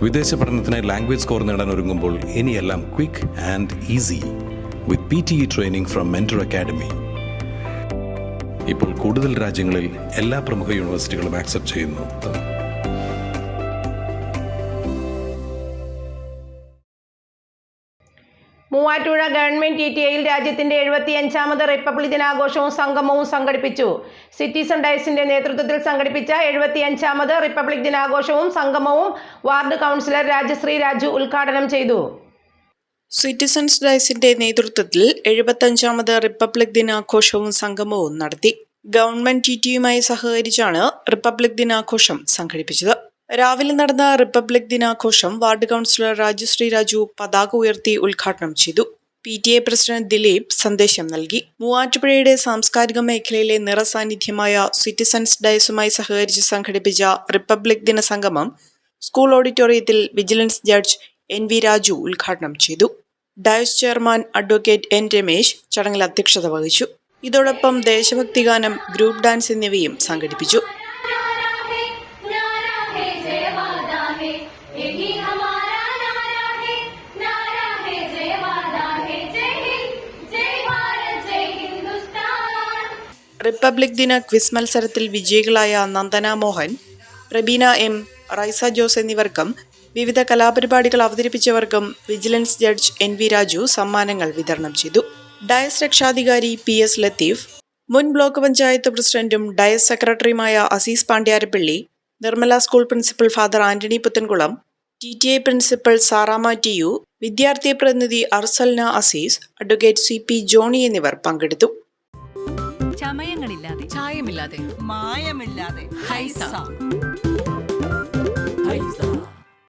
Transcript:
വിദേശ പഠനത്തിനായി language score നേടാൻ ഒരുങ്ങുമ്പോൾ ഇനിയെല്ലാം quick and easy with PTE training from Mentor Academy. ഇപ്പോൾ കൂടുതൽ രാജ്യങ്ങളിൽ എല്ലാ പ്രമുഖ യൂണിവേഴ്സിറ്റികളും ആക്സെപ്റ്റ് ചെയ്യുന്നു. മൂവാറ്റുപുഴ ഗവൺമെന്റ് TTIയിൽ രാജ്യത്തിന്റെ 75ാമത് റിപ്പബ്ലിക് ദിനാഘോഷവും സംഗമവും സംഘടിപ്പിച്ചു. സിറ്റിസൺ ഡയസിന്റെ നേതൃത്വത്തിൽ സംഘടിപ്പിച്ച 75ാമത് റിപ്പബ്ലിക് ദിനാഘോഷവും സംഗമവും വാർഡ് കൗൺസിലർ രാജശ്രീ രാജു ഉദ്ഘാടനം ചെയ്തു. സിറ്റിസൺസ് ഡയസിന്റെ നേതൃത്വത്തിൽ 75ാമത് റിപ്പബ്ലിക് ദിനാഘോഷവും സംഗമവും നടത്തി. ഗവൺമെന്റ് TTIയുമായി സഹകരിച്ചാണ് റിപ്പബ്ലിക് ദിനാഘോഷം സംഘടിപ്പിച്ചത്. രാവിലെ നടന്ന റിപ്പബ്ലിക് ദിനാഘോഷം വാർഡ് കൗൺസിലർ രാജശ്രീ രാജു പതാക ഉയർത്തി ഉദ്ഘാടനം ചെയ്തു. PTA പ്രസിഡന്റ് ദിലീപ് സന്ദേശം നൽകി. മൂവാറ്റുപുഴയുടെ സാംസ്കാരിക മേഖലയിലെ നിറസാന്നിധ്യമായ സിറ്റിസൺസ് ഡയസുമായി സഹകരിച്ച് സംഘടിപ്പിച്ച റിപ്പബ്ലിക് ദിന സംഗമം സ്കൂൾ ഓഡിറ്റോറിയത്തിൽ വിജിലൻസ് ജഡ്ജ് NV രാജു ഉദ്ഘാടനം ചെയ്തു. Dais chairman advocate N Ramesh ചടങ്ങിൽ അധ്യക്ഷത വഹിച്ചു. ഇതോടൊപ്പം ദേശഭക്തി ഗാനം, ഗ്രൂപ്പ് ഡാൻസ് എന്നിവയും സംഘടിപ്പിച്ചു. റിപ്പബ്ലിക് ദിന ക്വിസ് മത്സരത്തിൽ വിജയികളായ നന്ദന മോഹൻ, പ്രബീന M, റൈസ ജോസ് എന്നിവർക്കും വിവിധ കലാപരിപാടികൾ അവതരിപ്പിച്ചവർക്കും വിജിലൻസ് ജഡ്ജ് NV രാജു സമ്മാനങ്ങൾ വിതരണം ചെയ്തു. ഡയസ് രക്ഷാധികാരി PS ലത്തീഫ്, മുൻ ബ്ലോക്ക് പഞ്ചായത്ത് പ്രസിഡന്റും ഡയസ് സെക്രട്ടറിയുമായ Azeez Pandyarappally, Nirmala school principal father Antony Puthenkulam, TTI principal Saramma TU, വിദ്യാർത്ഥി പ്രതിനിധി Arsalna Azeez, advocate CP Johnny എന്നിവർ പങ്കെടുത്തു. ചമയങ്ങളില്ലാതെ, ചായമില്ലാതെ, മായമില്ലാതെ, ഹൈസ.